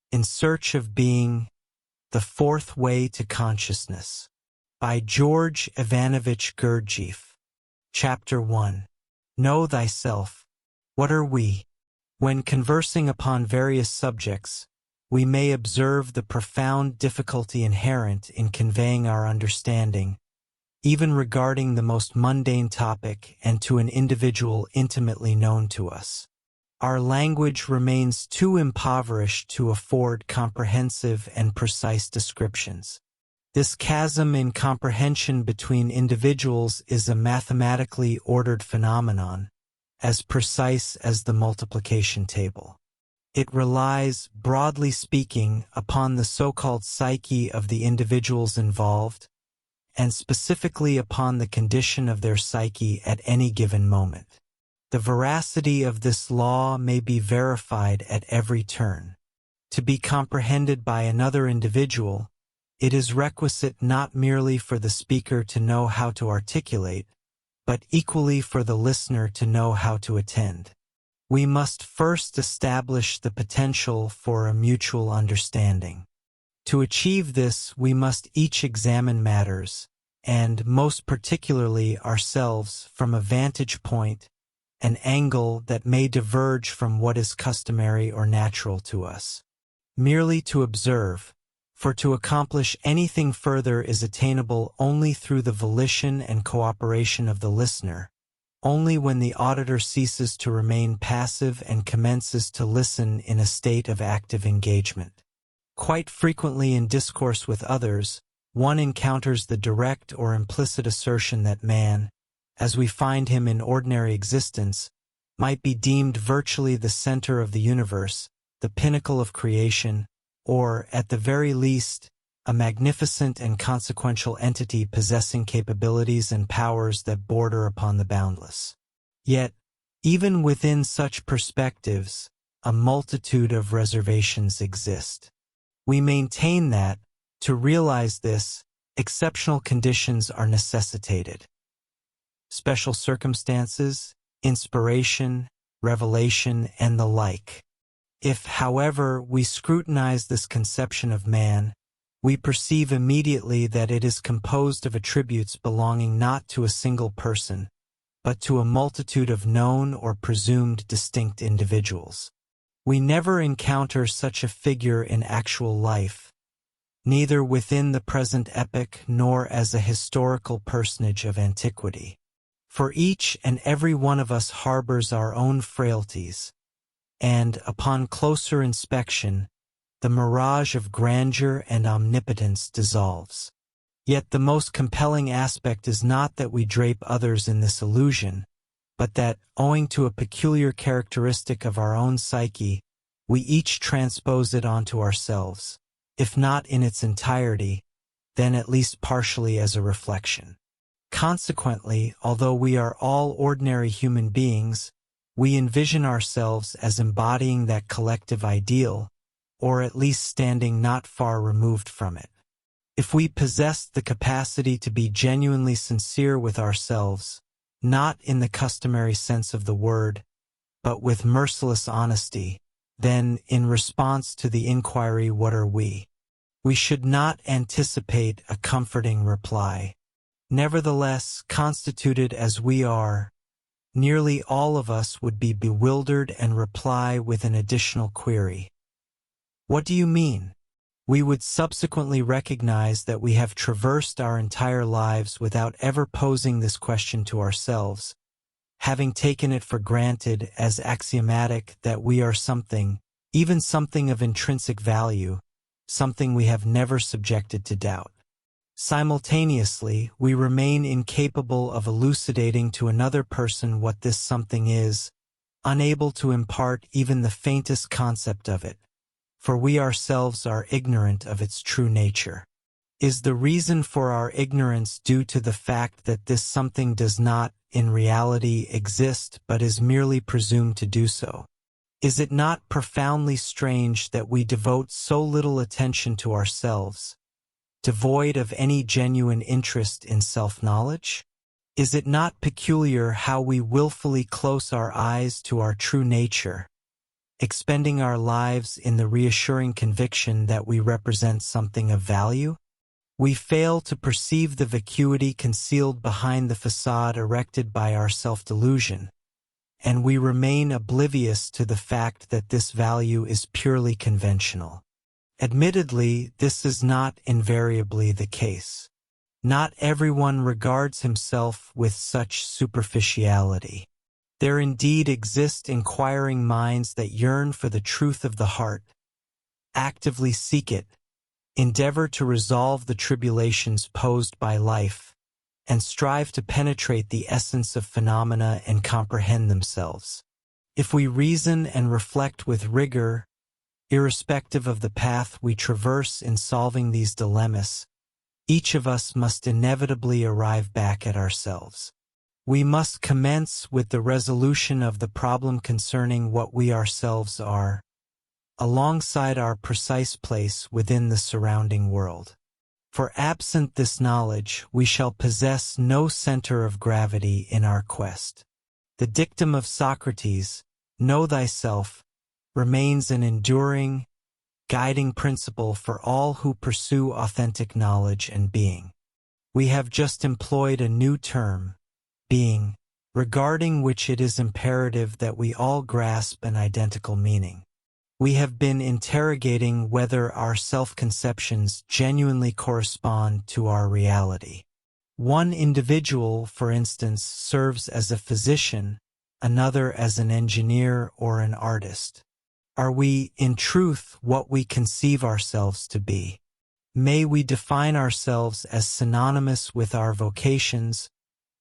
In Search of Being, The Fourth Way to Consciousness, by George Ivanovich Gurdjieff. Chapter 1. Know Thyself. What are we? When conversing upon various subjects, we may observe the profound difficulty inherent in conveying our understanding, even regarding the most mundane topic and to an individual intimately known to us. Our language remains too impoverished to afford comprehensive and precise descriptions. This chasm in comprehension between individuals is a mathematically ordered phenomenon, as precise as the multiplication table. It relies, broadly speaking, upon the so-called psyche of the individuals involved, and specifically upon the condition of their psyche at any given moment. The veracity of this law may be verified at every turn. To be comprehended by another individual, it is requisite not merely for the speaker to know how to articulate, but equally for the listener to know how to attend. We must first establish the potential for a mutual understanding. To achieve this, we must each examine matters, and most particularly ourselves, from a vantage point, an angle that may diverge from what is customary or natural to us. Merely to observe, for to accomplish anything further is attainable only through the volition and cooperation of the listener, only when the auditor ceases to remain passive and commences to listen in a state of active engagement. Quite frequently in discourse with others, one encounters the direct or implicit assertion that man, as we find him in ordinary existence, might be deemed virtually the center of the universe, the pinnacle of creation, or, at the very least, a magnificent and consequential entity possessing capabilities and powers that border upon the boundless. Yet, even within such perspectives, a multitude of reservations exist. We maintain that, to realize this, exceptional conditions are necessitated. Special circumstances, inspiration, revelation, and the like. If, however, we scrutinize this conception of man, we perceive immediately that it is composed of attributes belonging not to a single person, but to a multitude of known or presumed distinct individuals. We never encounter such a figure in actual life, neither within the present epoch nor as a historical personage of antiquity. For each and every one of us harbors our own frailties, and, upon closer inspection, the mirage of grandeur and omnipotence dissolves. Yet the most compelling aspect is not that we drape others in this illusion, but that, owing to a peculiar characteristic of our own psyche, we each transpose it onto ourselves, if not in its entirety, then at least partially as a reflection. Consequently, although we are all ordinary human beings, we envision ourselves as embodying that collective ideal, or at least standing not far removed from it. If we possessed the capacity to be genuinely sincere with ourselves, not in the customary sense of the word, but with merciless honesty, then, in response to the inquiry, "What are we?" we should not anticipate a comforting reply. Nevertheless, constituted as we are, nearly all of us would be bewildered and reply with an additional query. "What do you mean?" We would subsequently recognize that we have traversed our entire lives without ever posing this question to ourselves, having taken it for granted as axiomatic that we are something, even something of intrinsic value, something we have never subjected to doubt. Simultaneously, we remain incapable of elucidating to another person what this something is, unable to impart even the faintest concept of it, for we ourselves are ignorant of its true nature. Is the reason for our ignorance due to the fact that this something does not, in reality, exist but is merely presumed to do so? Is it not profoundly strange that we devote so little attention to ourselves, devoid of any genuine interest in self-knowledge? Is it not peculiar how we willfully close our eyes to our true nature, expending our lives in the reassuring conviction that we represent something of value? We fail to perceive the vacuity concealed behind the facade erected by our self-delusion, and we remain oblivious to the fact that this value is purely conventional. Admittedly, this is not invariably the case. Not everyone regards himself with such superficiality. There indeed exist inquiring minds that yearn for the truth of the heart, actively seek it, endeavor to resolve the tribulations posed by life, and strive to penetrate the essence of phenomena and comprehend themselves. If we reason and reflect with rigor, irrespective of the path we traverse in solving these dilemmas, each of us must inevitably arrive back at ourselves. We must commence with the resolution of the problem concerning what we ourselves are, alongside our precise place within the surrounding world. For absent this knowledge, we shall possess no center of gravity in our quest. The dictum of Socrates, "Know thyself," remains an enduring, guiding principle for all who pursue authentic knowledge and being. We have just employed a new term, being, regarding which it is imperative that we all grasp an identical meaning. We have been interrogating whether our self-conceptions genuinely correspond to our reality. One individual, for instance, serves as a physician, another as an engineer or an artist. Are we, in truth, what we conceive ourselves to be? May we define ourselves as synonymous with our vocations,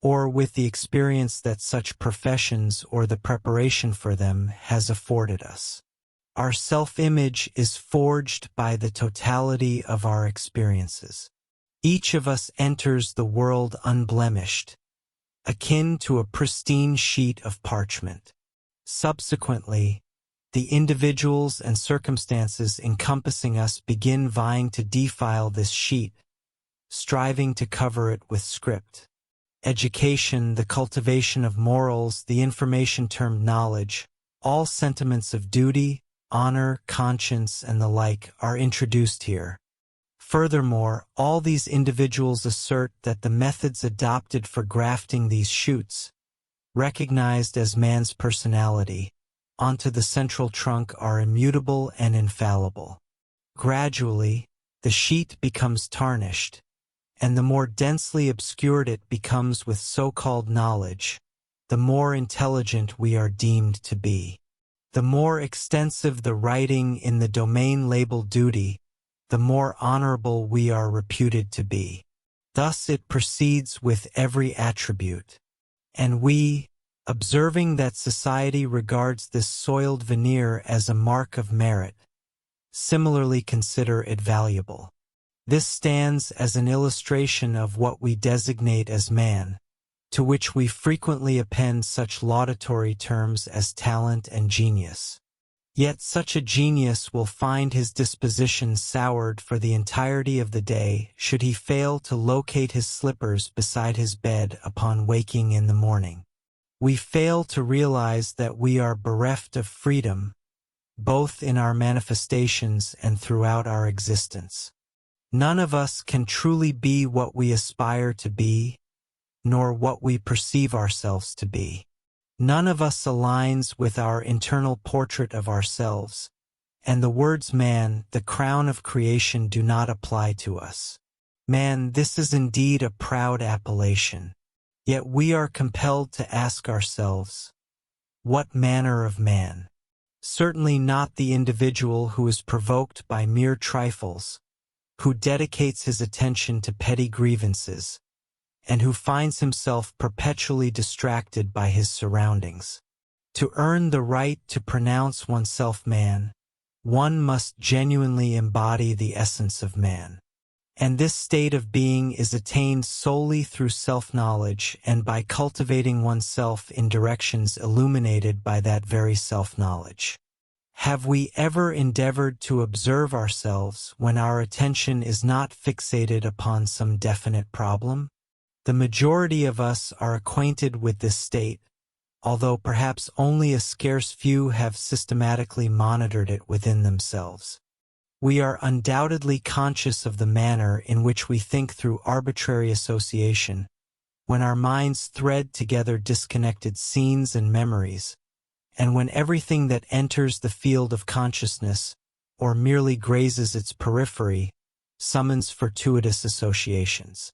or with the experience that such professions or the preparation for them has afforded us. Our self-image is forged by the totality of our experiences. Each of us enters the world unblemished, akin to a pristine sheet of parchment. Subsequently, the individuals and circumstances encompassing us begin vying to defile this sheet, striving to cover it with script. Education, the cultivation of morals, the information termed knowledge, all sentiments of duty, honor, conscience, and the like are introduced here. Furthermore, all these individuals assert that the methods adopted for grafting these shoots, recognized as man's personality, onto the central trunk are immutable and infallible. Gradually, the sheet becomes tarnished, and the more densely obscured it becomes with so-called knowledge, the more intelligent we are deemed to be. The more extensive the writing in the domain labeled duty, the more honorable we are reputed to be. Thus it proceeds with every attribute. And we, observing that society regards this soiled veneer as a mark of merit, similarly consider it valuable. This stands as an illustration of what we designate as man, to which we frequently append such laudatory terms as talent and genius. Yet such a genius will find his disposition soured for the entirety of the day should he fail to locate his slippers beside his bed upon waking in the morning. We fail to realize that we are bereft of freedom, both in our manifestations and throughout our existence. None of us can truly be what we aspire to be, nor what we perceive ourselves to be. None of us aligns with our internal portrait of ourselves, and the words man, the crown of creation, do not apply to us. Man, this is indeed a proud appellation. Yet we are compelled to ask ourselves, what manner of man? Certainly not the individual who is provoked by mere trifles, who dedicates his attention to petty grievances, and who finds himself perpetually distracted by his surroundings. To earn the right to pronounce oneself man, one must genuinely embody the essence of man. And this state of being is attained solely through self-knowledge and by cultivating oneself in directions illuminated by that very self-knowledge. Have we ever endeavored to observe ourselves when our attention is not fixated upon some definite problem? The majority of us are acquainted with this state, although perhaps only a scarce few have systematically monitored it within themselves. We are undoubtedly conscious of the manner in which we think through arbitrary association, when our minds thread together disconnected scenes and memories, and when everything that enters the field of consciousness, or merely grazes its periphery, summons fortuitous associations.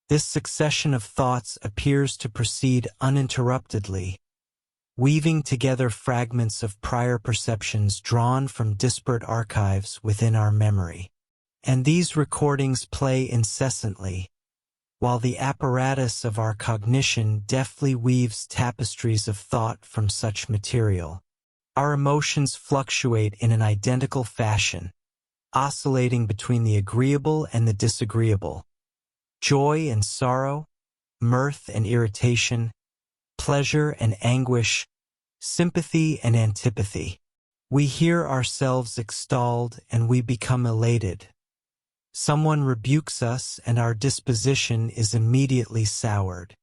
This succession of thoughts appears to proceed uninterruptedly, weaving together fragments of prior perceptions drawn from disparate archives within our memory. And these recordings play incessantly, while the apparatus of our cognition deftly weaves tapestries of thought from such material. Our emotions fluctuate in an identical fashion, oscillating between the agreeable and the disagreeable, joy and sorrow, mirth and irritation, pleasure and anguish, sympathy and antipathy. We hear ourselves extolled and we become elated. Someone rebukes us and our disposition is immediately soured.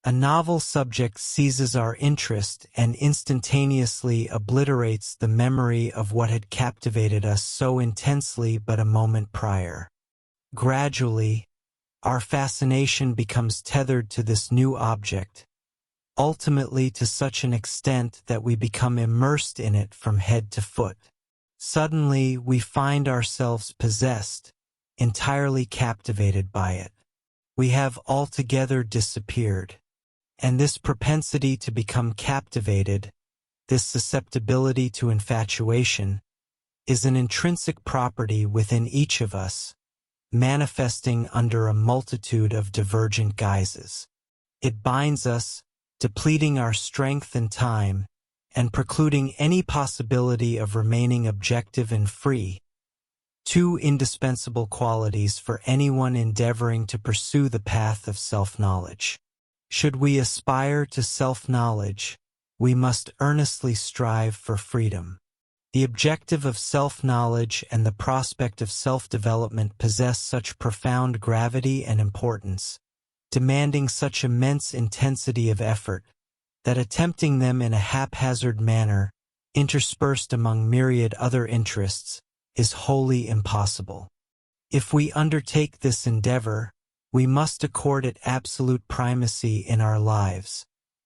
A novel subject seizes our interest and instantaneously obliterates the memory of what had captivated us so intensely but a moment prior. Gradually, our fascination becomes tethered to this new object, ultimately to such an extent that we become immersed in it from head to foot. Suddenly, we find ourselves possessed, entirely captivated by it. We have altogether disappeared. And this propensity to become captivated, this susceptibility to infatuation, is an intrinsic property within each of us, manifesting under a multitude of divergent guises. It binds us, depleting our strength and time, and precluding any possibility of remaining objective and free, two indispensable qualities for anyone endeavoring to pursue the path of self-knowledge. Should we aspire to self-knowledge, we must earnestly strive for freedom. The objective of self-knowledge and the prospect of self-development possess such profound gravity and importance, demanding such immense intensity of effort, that attempting them in a haphazard manner, interspersed among myriad other interests, is wholly impossible. If we undertake this endeavor, we must accord it absolute primacy in our lives,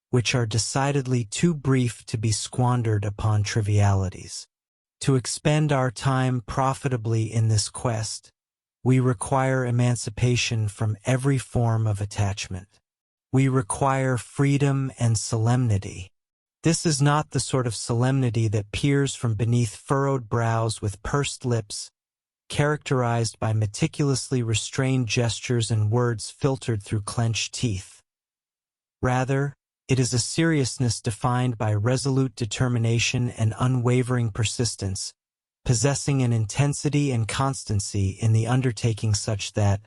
which are decidedly too brief to be squandered upon trivialities. To expend our time profitably in this quest, we require emancipation from every form of attachment. We require freedom and solemnity. This is not the sort of solemnity that peers from beneath furrowed brows with pursed lips, characterized by meticulously restrained gestures and words filtered through clenched teeth. Rather, it is a seriousness defined by resolute determination and unwavering persistence, possessing an intensity and constancy in the undertaking such that,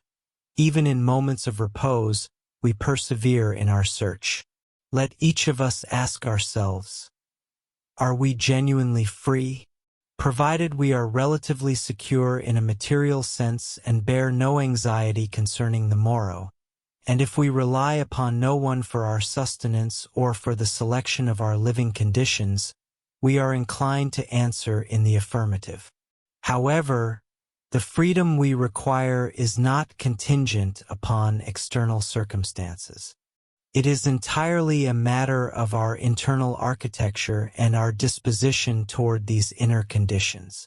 even in moments of repose, we persevere in our search. Let each of us ask ourselves, are we genuinely free? Provided we are relatively secure in a material sense and bear no anxiety concerning the morrow, and if we rely upon no one for our sustenance or for the selection of our living conditions, we are inclined to answer in the affirmative. However, the freedom we require is not contingent upon external circumstances. It is entirely a matter of our internal architecture and our disposition toward these inner conditions.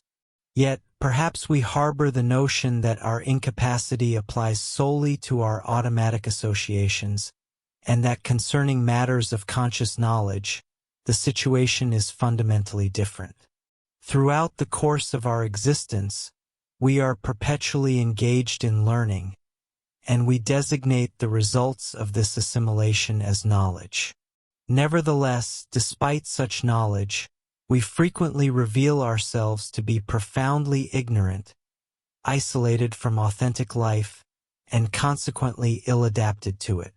Yet, perhaps we harbor the notion that our incapacity applies solely to our automatic associations, and that concerning matters of conscious knowledge, the situation is fundamentally different. Throughout the course of our existence, we are perpetually engaged in learning, and we designate the results of this assimilation as knowledge. Nevertheless, despite such knowledge, we frequently reveal ourselves to be profoundly ignorant, isolated from authentic life, and consequently ill-adapted to it.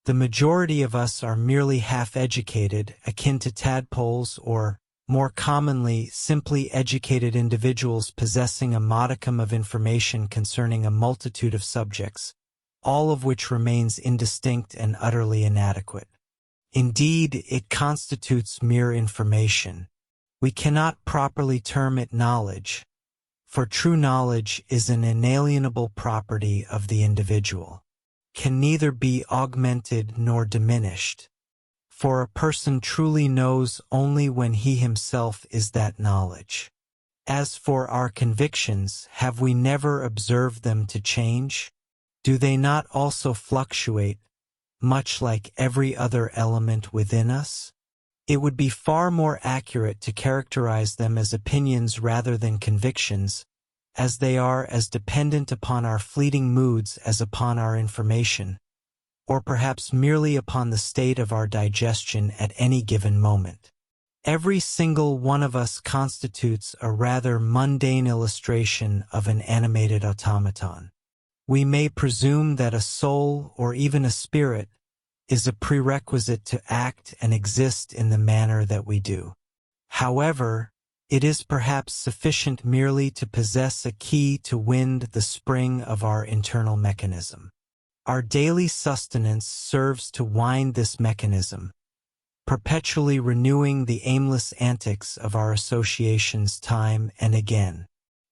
The majority of us are merely half-educated, akin to tadpoles, or, more commonly, simply educated individuals possessing a modicum of information concerning a multitude of subjects, all of which remains indistinct and utterly inadequate. Indeed, it constitutes mere information. We cannot properly term it knowledge, for true knowledge is an inalienable property of the individual, can neither be augmented nor diminished, for a person truly knows only when he himself is that knowledge. As for our convictions, have we never observed them to change? Do they not also fluctuate, much like every other element within us? It would be far more accurate to characterize them as opinions rather than convictions, as they are as dependent upon our fleeting moods as upon our information, or perhaps merely upon the state of our digestion at any given moment. Every single one of us constitutes a rather mundane illustration of an animated automaton. We may presume that a soul or even a spirit is a prerequisite to act and exist in the manner that we do. However, it is perhaps sufficient merely to possess a key to wind the spring of our internal mechanism. Our daily sustenance serves to wind this mechanism, perpetually renewing the aimless antics of our associations time and again.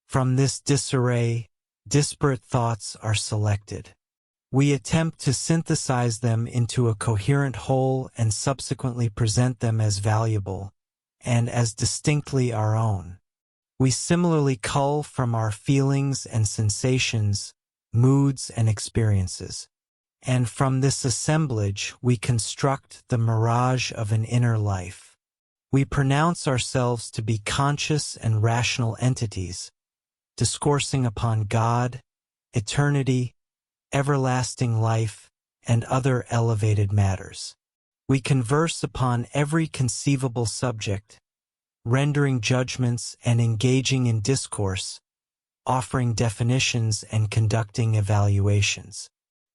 From this disarray, disparate thoughts are selected. We attempt to synthesize them into a coherent whole and subsequently present them as valuable and as distinctly our own. We similarly cull from our feelings and sensations, moods and experiences, and from this assemblage we construct the mirage of an inner life. We pronounce ourselves to be conscious and rational entities, discoursing upon God, eternity, everlasting life, and other elevated matters. We converse upon every conceivable subject, rendering judgments and engaging in discourse, offering definitions and conducting evaluations.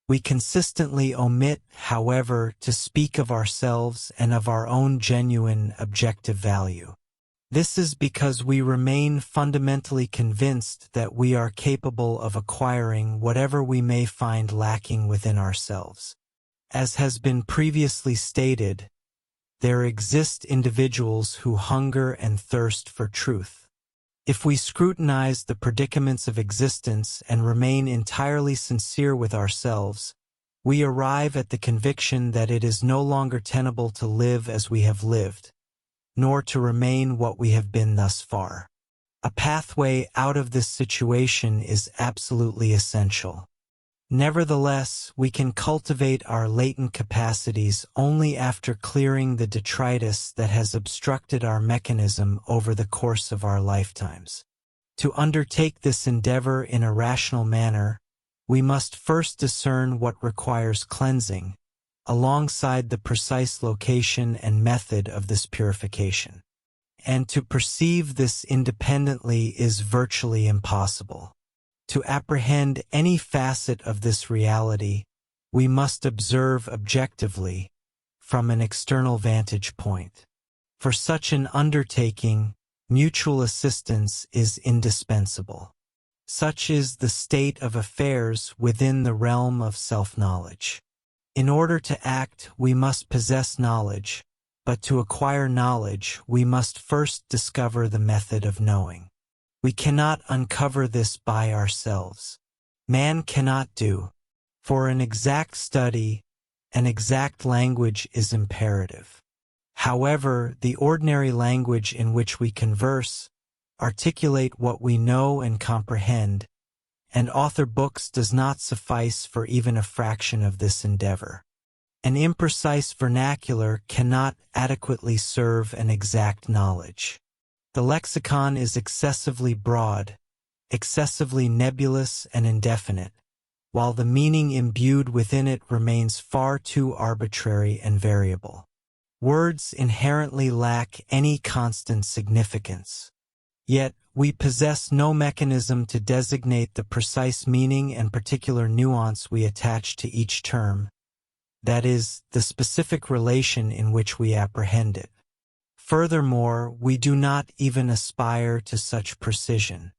We consistently omit, however, to speak of ourselves and of our own genuine objective value. This is because we remain fundamentally convinced that we are capable of acquiring whatever we may find lacking within ourselves. As has been previously stated, there exist individuals who hunger and thirst for truth. If we scrutinize the predicaments of existence and remain entirely sincere with ourselves, we arrive at the conviction that it is no longer tenable to live as we have lived, nor to remain what we have been thus far. A pathway out of this situation is absolutely essential. Nevertheless, we can cultivate our latent capacities only after clearing the detritus that has obstructed our mechanism over the course of our lifetimes. To undertake this endeavor in a rational manner, we must first discern what requires cleansing, alongside the precise location and method of this purification. And to perceive this independently is virtually impossible. To apprehend any facet of this reality, we must observe objectively, from an external vantage point. For such an undertaking, mutual assistance is indispensable. Such is the state of affairs within the realm of self-knowledge. In order to act, we must possess knowledge, but to acquire knowledge, we must first discover the method of knowing. We cannot uncover this by ourselves. Man cannot do. For an exact study, an exact language is imperative. However, the ordinary language in which we converse, articulate what we know and comprehend, and author books does not suffice for even a fraction of this endeavor. An imprecise vernacular cannot adequately serve an exact knowledge. The lexicon is excessively broad, excessively nebulous and indefinite, while the meaning imbued within it remains far too arbitrary and variable. Words inherently lack any constant significance. Yet, we possess no mechanism to designate the precise meaning and particular nuance we attach to each term, that is, the specific relation in which we apprehend it. Furthermore, we do not even aspire to such precision.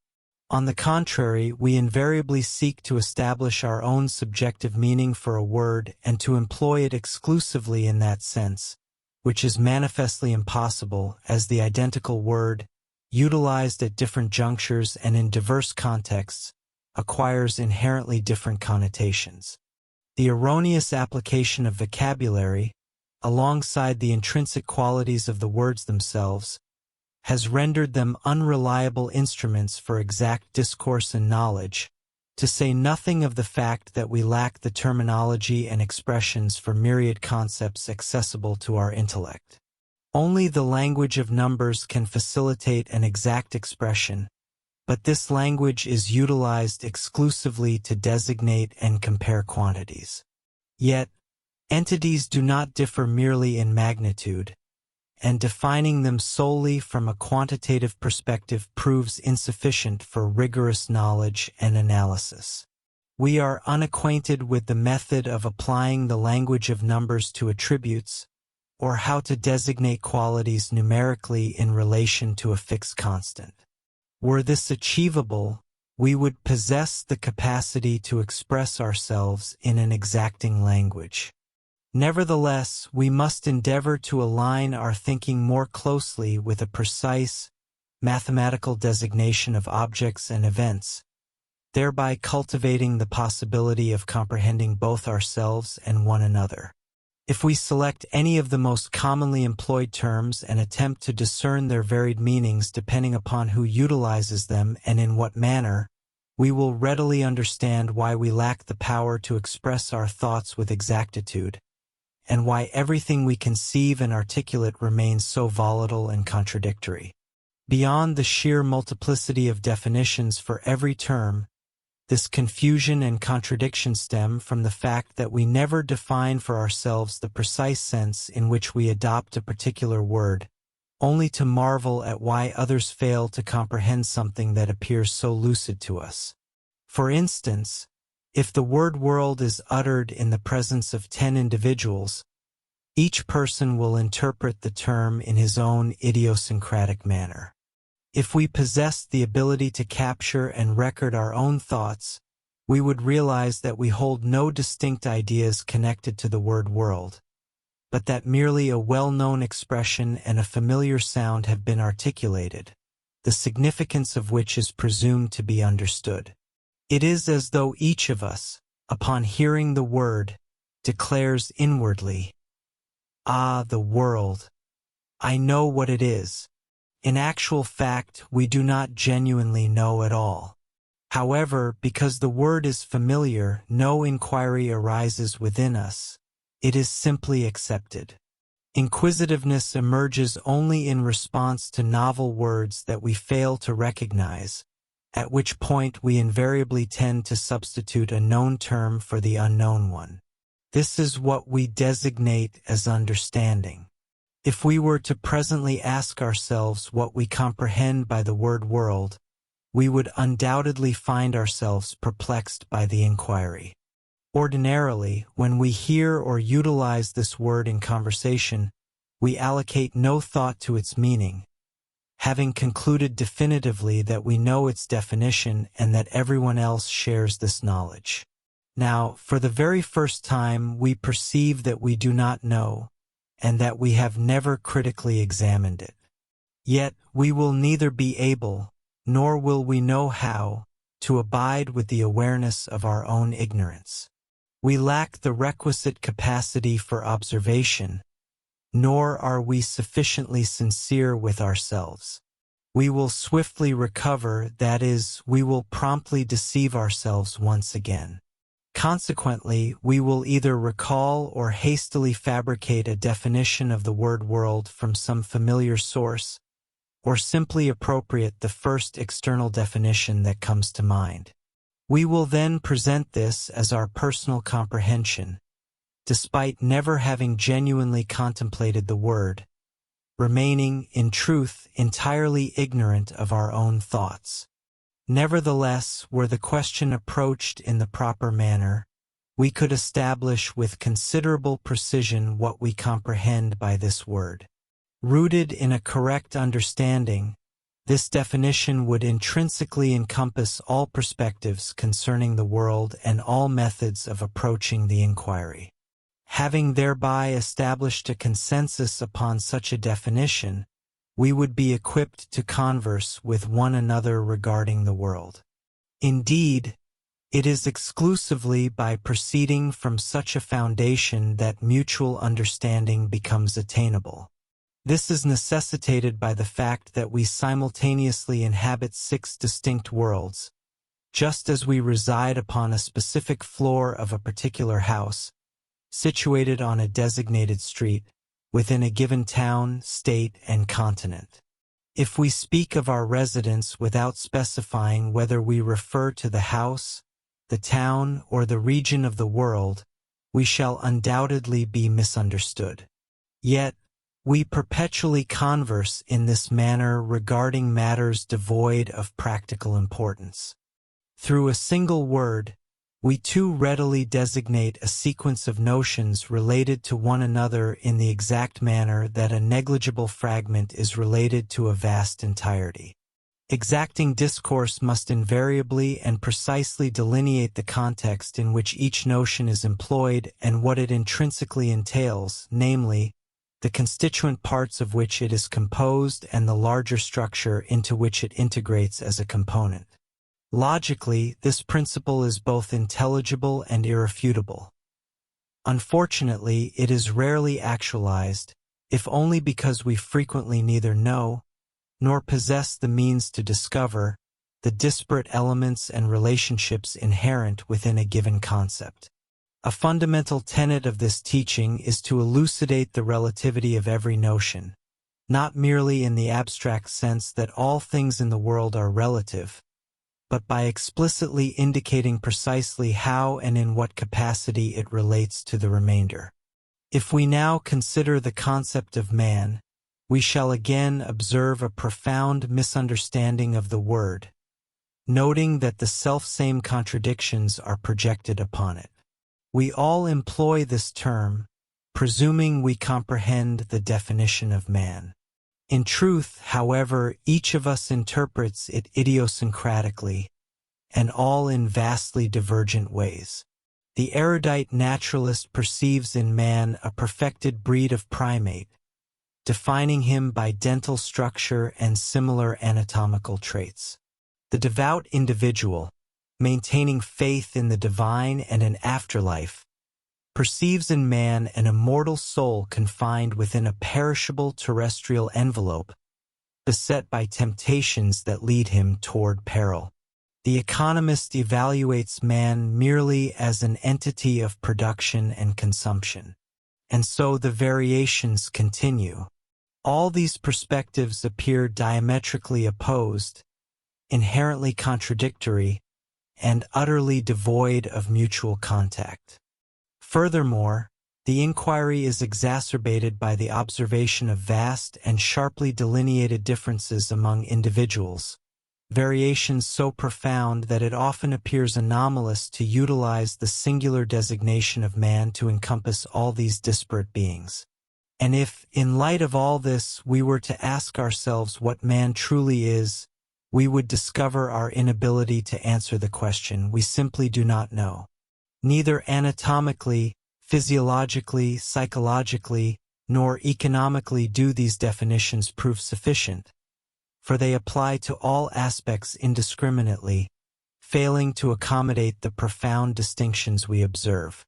On the contrary, we invariably seek to establish our own subjective meaning for a word and to employ it exclusively in that sense, which is manifestly impossible, as the identical word, utilized at different junctures and in diverse contexts, acquires inherently different connotations. The erroneous application of vocabulary, alongside the intrinsic qualities of the words themselves, has rendered them unreliable instruments for exact discourse and knowledge, to say nothing of the fact that we lack the terminology and expressions for myriad concepts accessible to our intellect. Only the language of numbers can facilitate an exact expression, but this language is utilized exclusively to designate and compare quantities. Yet, entities do not differ merely in magnitude, and defining them solely from a quantitative perspective proves insufficient for rigorous knowledge and analysis. We are unacquainted with the method of applying the language of numbers to attributes, or how to designate qualities numerically in relation to a fixed constant. Were this achievable, we would possess the capacity to express ourselves in an exacting language. Nevertheless, we must endeavor to align our thinking more closely with a precise, mathematical designation of objects and events, thereby cultivating the possibility of comprehending both ourselves and one another. If we select any of the most commonly employed terms and attempt to discern their varied meanings depending upon who utilizes them and in what manner, we will readily understand why we lack the power to express our thoughts with exactitude, and why everything we conceive and articulate remains so volatile and contradictory. Beyond the sheer multiplicity of definitions for every term, this confusion and contradiction stem from the fact that we never define for ourselves the precise sense in which we adopt a particular word, only to marvel at why others fail to comprehend something that appears so lucid to us. For instance, if the word world is uttered in the presence of 10 individuals, each person will interpret the term in his own idiosyncratic manner. If we possessed the ability to capture and record our own thoughts, we would realize that we hold no distinct ideas connected to the word world, but that merely a well-known expression and a familiar sound have been articulated, the significance of which is presumed to be understood. It is as though each of us, upon hearing the word, declares inwardly, "Ah, the world! I know what it is." In actual fact, we do not genuinely know at all. However, because the word is familiar, no inquiry arises within us. It is simply accepted. Inquisitiveness emerges only in response to novel words that we fail to recognize, at which point we invariably tend to substitute a known term for the unknown one. This is what we designate as understanding. If we were to presently ask ourselves what we comprehend by the word world, we would undoubtedly find ourselves perplexed by the inquiry. Ordinarily, when we hear or utilize this word in conversation, we allocate no thought to its meaning, having concluded definitively that we know its definition and that everyone else shares this knowledge. Now, for the very first time, we perceive that we do not know, and that we have never critically examined it. Yet, we will neither be able, nor will we know how, to abide with the awareness of our own ignorance. We lack the requisite capacity for observation, nor are we sufficiently sincere with ourselves. We will swiftly recover, that is, we will promptly deceive ourselves once again. Consequently, we will either recall or hastily fabricate a definition of the word world from some familiar source, or simply appropriate the first external definition that comes to mind. We will then present this as our personal comprehension, despite never having genuinely contemplated the word, remaining, in truth, entirely ignorant of our own thoughts. Nevertheless, were the question approached in the proper manner, we could establish with considerable precision what we comprehend by this word. Rooted in a correct understanding, This definition would intrinsically encompass all perspectives concerning the world and all methods of approaching the inquiry. Having thereby established a consensus upon such a definition, we would be equipped to converse with one another regarding the world. Indeed, it is exclusively by proceeding from such a foundation that mutual understanding becomes attainable. This is necessitated by the fact that we simultaneously inhabit 6 distinct worlds, just as we reside upon a specific floor of a particular house, situated on a designated street, within a given town, state, and continent. If we speak of our residence without specifying whether we refer to the house, the town, or the region of the world, we shall undoubtedly be misunderstood. Yet, we perpetually converse in this manner regarding matters devoid of practical importance. Through a single word, we too readily designate a sequence of notions related to one another in the exact manner that a negligible fragment is related to a vast entirety. Exacting discourse must invariably and precisely delineate the context in which each notion is employed and what it intrinsically entails, namely, the constituent parts of which it is composed and the larger structure into which it integrates as a component. Logically, this principle is both intelligible and irrefutable. Unfortunately, it is rarely actualized, if only because we frequently neither know, nor possess the means to discover, the disparate elements and relationships inherent within a given concept. A fundamental tenet of this teaching is to elucidate the relativity of every notion, not merely in the abstract sense that all things in the world are relative, but by explicitly indicating precisely how and in what capacity it relates to the remainder. If we now consider the concept of man, we shall again observe a profound misunderstanding of the word, noting that the selfsame contradictions are projected upon it. We all employ this term, presuming we comprehend the definition of man. In truth, however, each of us interprets it idiosyncratically, and all in vastly divergent ways. The erudite naturalist perceives in man a perfected breed of primate, defining him by dental structure and similar anatomical traits. The devout individual, maintaining faith in the divine and an afterlife, perceives in man an immortal soul confined within a perishable terrestrial envelope, beset by temptations that lead him toward peril. The economist evaluates man merely as an entity of production and consumption. And so the variations continue. All these perspectives appear diametrically opposed, inherently contradictory, and utterly devoid of mutual contact. Furthermore, the inquiry is exacerbated by the observation of vast and sharply delineated differences among individuals, variations so profound that it often appears anomalous to utilize the singular designation of man to encompass all these disparate beings. And if, in light of all this, we were to ask ourselves what man truly is, we would discover our inability to answer the question. We simply do not know. Neither anatomically, physiologically, psychologically, nor economically do these definitions prove sufficient, for they apply to all aspects indiscriminately, failing to accommodate the profound distinctions we observe.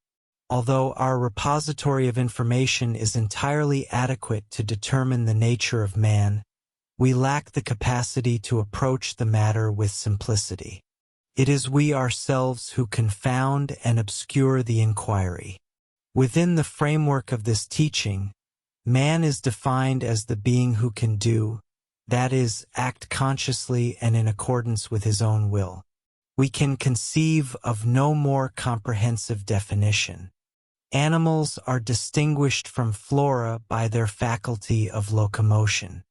Although our repository of information is entirely adequate to determine the nature of man, we lack the capacity to approach the matter with simplicity. It is we ourselves who confound and obscure the inquiry. Within the framework of this teaching, man is defined as the being who can do, that is, act consciously and in accordance with his own will. We can conceive of no more comprehensive definition. Animals are distinguished from flora by their faculty of locomotion.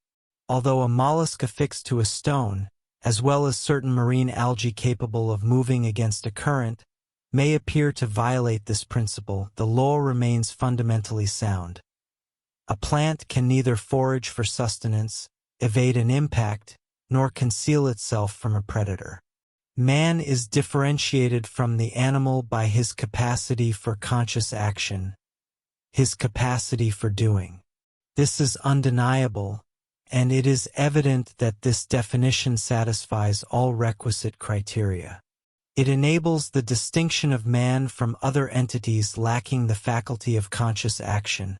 Although a mollusk affixed to a stone, as well as certain marine algae capable of moving against a current, may appear to violate this principle, the law remains fundamentally sound. A plant can neither forage for sustenance, evade an impact, nor conceal itself from a predator. Man is differentiated from the animal by his capacity for conscious action, his capacity for doing. This is undeniable, and it is evident that this definition satisfies all requisite criteria. It enables the distinction of man from other entities lacking the faculty of conscious action,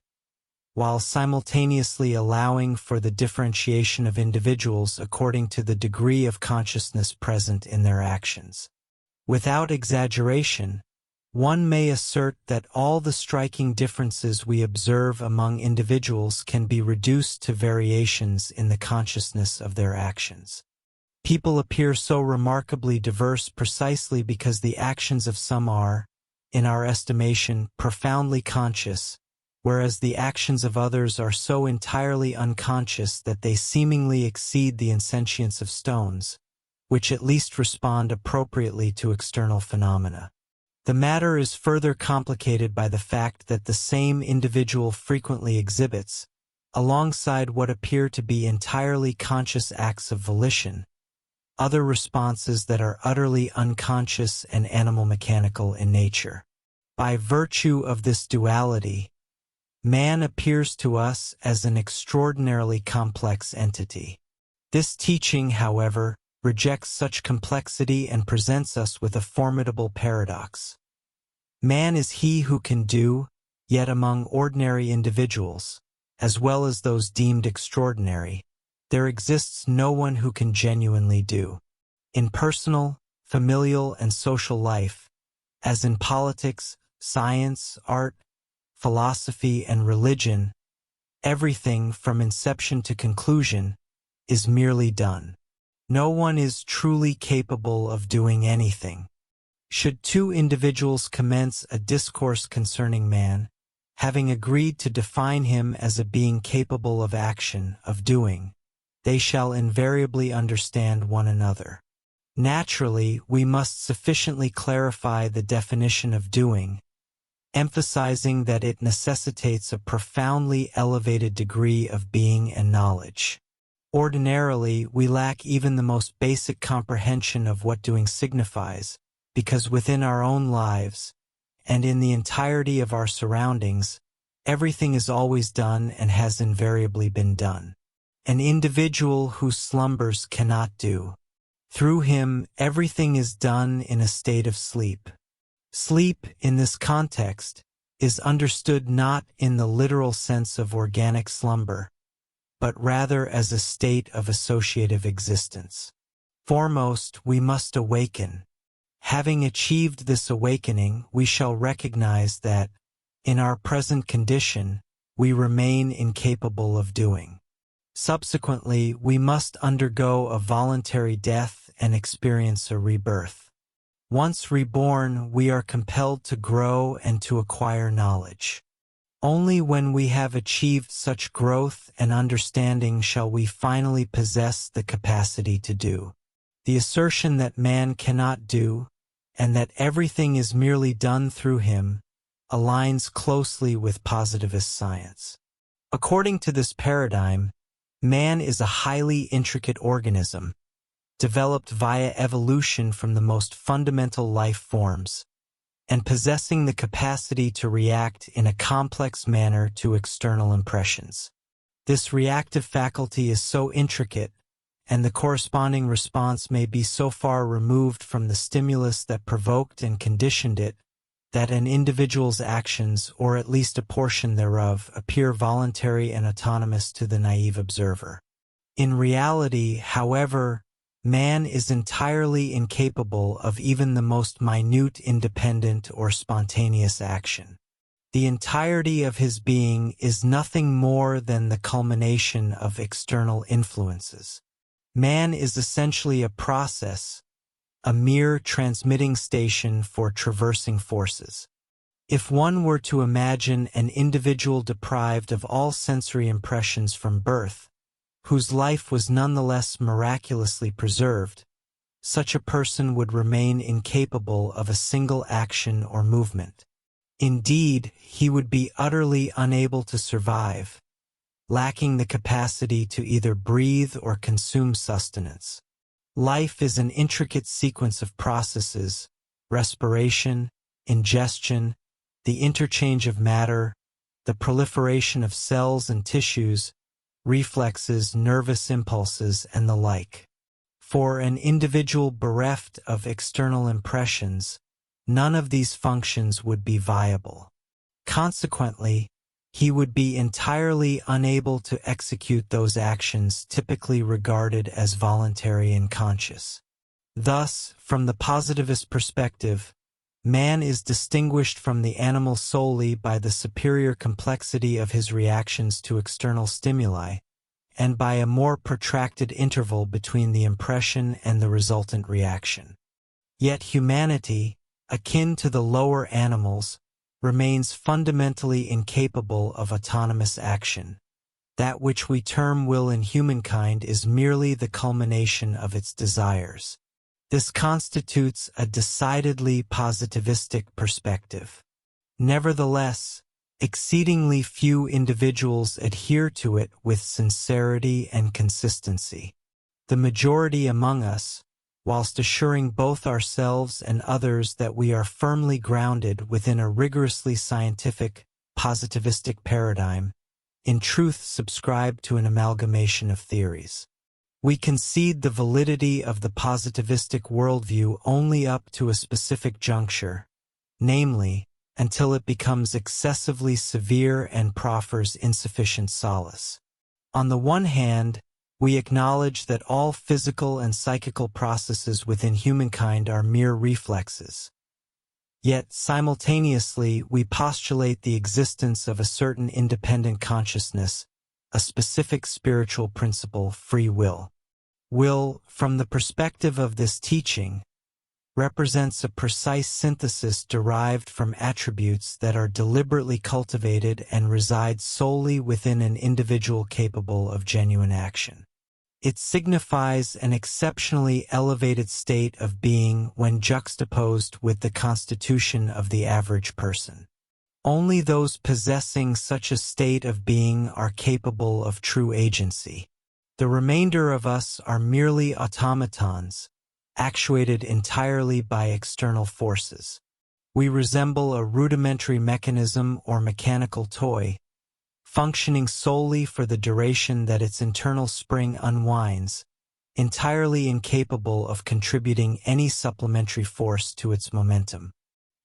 while simultaneously allowing for the differentiation of individuals according to the degree of consciousness present in their actions. Without exaggeration, one may assert that all the striking differences we observe among individuals can be reduced to variations in the consciousness of their actions. People appear so remarkably diverse precisely because the actions of some are, in our estimation, profoundly conscious, whereas the actions of others are so entirely unconscious that they seemingly exceed the insentience of stones, which at least respond appropriately to external phenomena. The matter is further complicated by the fact that the same individual frequently exhibits, alongside what appear to be entirely conscious acts of volition, other responses that are utterly unconscious and animal-mechanical in nature. By virtue of this duality, man appears to us as an extraordinarily complex entity. This teaching, however, rejects such complexity and presents us with a formidable paradox. Man is he who can do, yet among ordinary individuals, as well as those deemed extraordinary, there exists no one who can genuinely do. In personal, familial, and social life, as in politics, science, art, philosophy, and religion, everything from inception to conclusion is merely done. No one is truly capable of doing anything. Should two individuals commence a discourse concerning man, having agreed to define him as a being capable of action, of doing, they shall invariably understand one another. Naturally, we must sufficiently clarify the definition of doing, emphasizing that it necessitates a profoundly elevated degree of being and knowledge. Ordinarily, we lack even the most basic comprehension of what doing signifies, because within our own lives, and in the entirety of our surroundings, everything is always done and has invariably been done. An individual who slumbers cannot do. Through him, everything is done in a state of sleep. Sleep, in this context, is understood not in the literal sense of organic slumber, but rather as a state of associative existence. Foremost, we must awaken. Having achieved this awakening, we shall recognize that, in our present condition, we remain incapable of doing. Subsequently, we must undergo a voluntary death and experience a rebirth. Once reborn, we are compelled to grow and to acquire knowledge. Only when we have achieved such growth and understanding shall we finally possess the capacity to do. The assertion that man cannot do, and that everything is merely done through him, aligns closely with positivist science. According to this paradigm, man is a highly intricate organism, developed via evolution from the most fundamental life forms, and possessing the capacity to react in a complex manner to external impressions. This reactive faculty is so intricate, and the corresponding response may be so far removed from the stimulus that provoked and conditioned it, that an individual's actions, or at least a portion thereof, appear voluntary and autonomous to the naive observer. In reality, however, man is entirely incapable of even the most minute independent or spontaneous action. The entirety of his being is nothing more than the culmination of external influences. Man is essentially a process, a mere transmitting station for traversing forces. If one were to imagine an individual deprived of all sensory impressions from birth, whose life was nonetheless miraculously preserved, such a person would remain incapable of a single action or movement. Indeed, he would be utterly unable to survive, lacking the capacity to either breathe or consume sustenance. Life is an intricate sequence of processes: respiration, ingestion, the interchange of matter, the proliferation of cells and tissues, reflexes, nervous impulses, and the like. For an individual bereft of external impressions, none of these functions would be viable. Consequently, he would be entirely unable to execute those actions typically regarded as voluntary and conscious. Thus, from the positivist perspective, man is distinguished from the animal solely by the superior complexity of his reactions to external stimuli, and by a more protracted interval between the impression and the resultant reaction. Yet humanity, akin to the lower animals, remains fundamentally incapable of autonomous action. That which we term will in humankind is merely the culmination of its desires. This constitutes a decidedly positivistic perspective. Nevertheless, exceedingly few individuals adhere to it with sincerity and consistency. The majority among us, whilst assuring both ourselves and others that we are firmly grounded within a rigorously scientific, positivistic paradigm, in truth subscribe to an amalgamation of theories. We concede the validity of the positivistic worldview only up to a specific juncture, namely, until it becomes excessively severe and proffers insufficient solace. On the one hand, we acknowledge that all physical and psychical processes within humankind are mere reflexes. Yet, simultaneously, we postulate the existence of a certain independent consciousness, a specific spiritual principle, free will. Will, from the perspective of this teaching, represents a precise synthesis derived from attributes that are deliberately cultivated and reside solely within an individual capable of genuine action. It signifies an exceptionally elevated state of being when juxtaposed with the constitution of the average person. Only those possessing such a state of being are capable of true agency. The remainder of us are merely automatons, actuated entirely by external forces. We resemble a rudimentary mechanism or mechanical toy, functioning solely for the duration that its internal spring unwinds, entirely incapable of contributing any supplementary force to its momentum.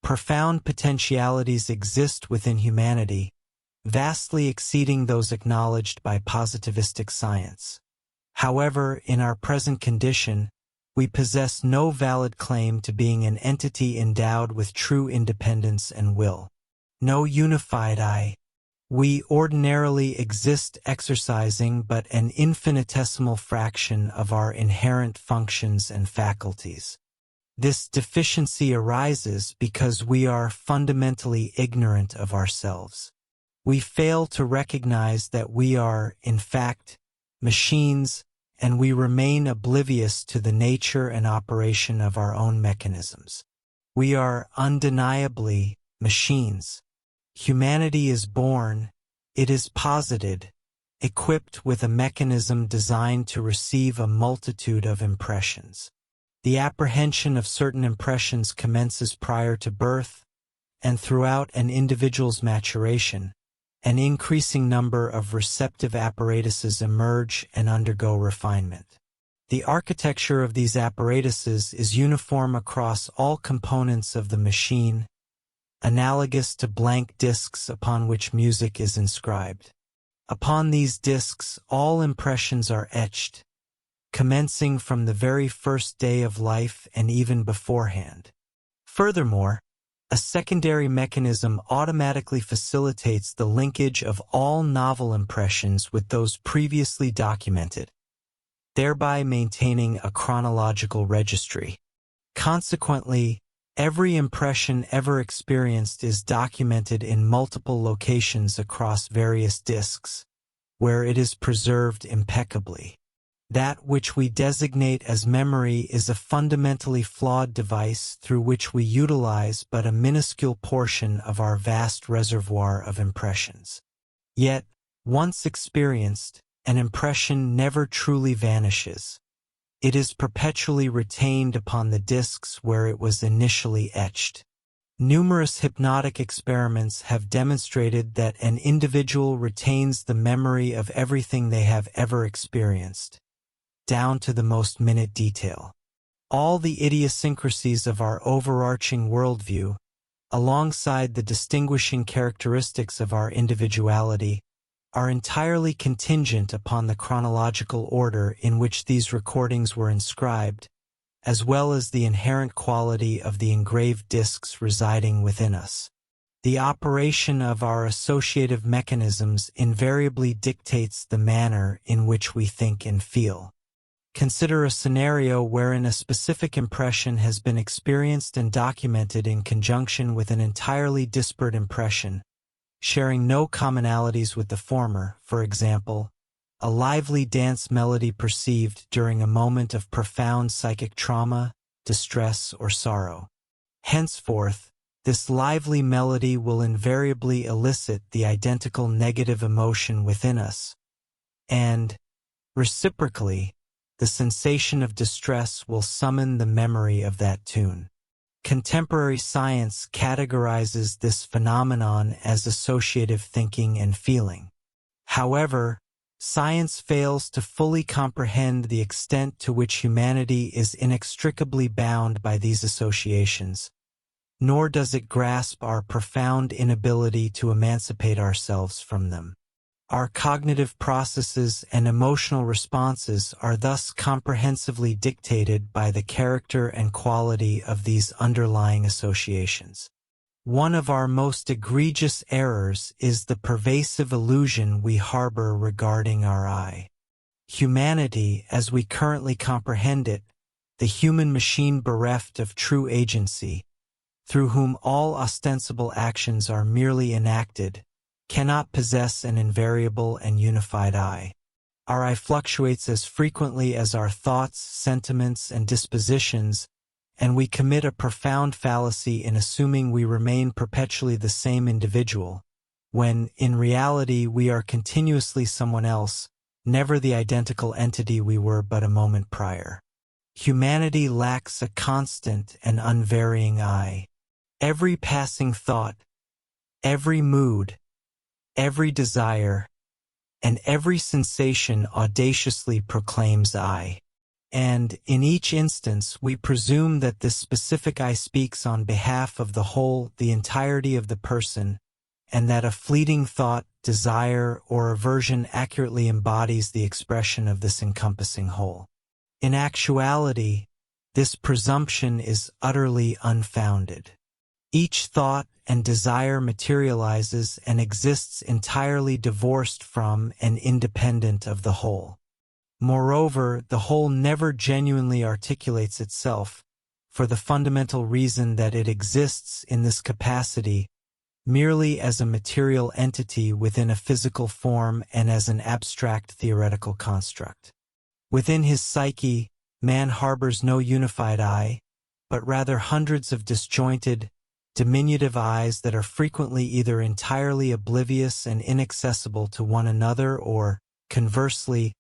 Profound potentialities exist within humanity, vastly exceeding those acknowledged by positivistic science. However, in our present condition, we possess no valid claim to being an entity endowed with true independence and will. No unified I. We ordinarily exist exercising but an infinitesimal fraction of our inherent functions and faculties. This deficiency arises because we are fundamentally ignorant of ourselves. We fail to recognize that we are, in fact, machines, and we remain oblivious to the nature and operation of our own mechanisms. We are undeniably machines. Humanity is born, it is posited, equipped with a mechanism designed to receive a multitude of impressions. The apprehension of certain impressions commences prior to birth, and throughout an individual's maturation, an increasing number of receptive apparatuses emerge and undergo refinement. The architecture of these apparatuses is uniform across all components of the machine, analogous to blank discs upon which music is inscribed. Upon these discs, all impressions are etched, commencing from the very first day of life and even beforehand. Furthermore, a secondary mechanism automatically facilitates the linkage of all novel impressions with those previously documented, thereby maintaining a chronological registry. Consequently, every impression ever experienced is documented in multiple locations across various disks, where it is preserved impeccably. That which we designate as memory is a fundamentally flawed device through which we utilize but a minuscule portion of our vast reservoir of impressions. Yet, Once experienced, an impression never truly vanishes. It is perpetually retained upon the discs where it was initially etched. Numerous hypnotic experiments have demonstrated that an individual retains the memory of everything they have ever experienced, down to the most minute detail. All the idiosyncrasies of our overarching worldview, alongside the distinguishing characteristics of our individuality, are entirely contingent upon the chronological order in which these recordings were inscribed, as well as the inherent quality of the engraved discs residing within us. The operation of our associative mechanisms invariably dictates the manner in which we think and feel. Consider a scenario wherein a specific impression has been experienced and documented in conjunction with an entirely disparate impression, sharing no commonalities with the former. For example, a lively dance melody perceived during a moment of profound psychic trauma, distress, or sorrow. Henceforth, this lively melody will invariably elicit the identical negative emotion within us, and, reciprocally, the sensation of distress will summon the memory of that tune. Contemporary science categorizes this phenomenon as associative thinking and feeling. However, science fails to fully comprehend the extent to which humanity is inextricably bound by these associations, nor does it grasp our profound inability to emancipate ourselves from them. Our cognitive processes and emotional responses are thus comprehensively dictated by the character and quality of these underlying associations. One of our most egregious errors is the pervasive illusion we harbor regarding our I. Humanity, as we currently comprehend it, the human machine bereft of true agency, through whom all ostensible actions are merely enacted, cannot possess an invariable and unified I. Our I fluctuates as frequently as our thoughts, sentiments, and dispositions, and we commit a profound fallacy in assuming we remain perpetually the same individual, when, in reality, we are continuously someone else, never the identical entity we were but a moment prior. Humanity lacks a constant and unvarying I. Every passing thought, every mood, every desire, and every sensation audaciously proclaims I. And, in each instance, we presume that this specific I speaks on behalf of the whole, the entirety of the person, and that a fleeting thought, desire, or aversion accurately embodies the expression of this encompassing whole. In actuality, this presumption is utterly unfounded. Each thought and desire materializes and exists entirely divorced from and independent of the whole. Moreover, the whole never genuinely articulates itself, for the fundamental reason that it exists in this capacity merely as a material entity within a physical form and as an abstract theoretical construct. Within his psyche, man harbors no unified I, but rather hundreds of disjointed, diminutive I's that are frequently either entirely oblivious and inaccessible to one another or, conversely,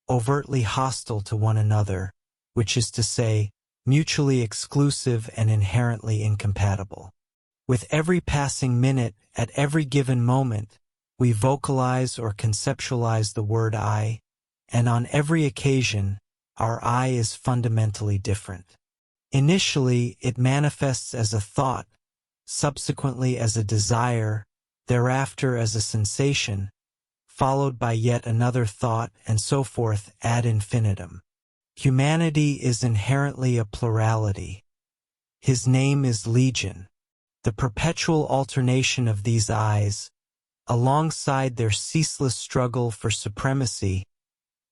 overtly hostile to one another, which is to say, mutually exclusive and inherently incompatible. With every passing minute, at every given moment, we vocalize or conceptualize the word I, and on every occasion, our I is fundamentally different. Initially, it manifests as a thought, subsequently as a desire, thereafter as a sensation, followed by yet another thought, and so forth ad infinitum. Humanity is inherently a plurality. His name is Legion. The perpetual alternation of these I's, alongside their ceaseless struggle for supremacy,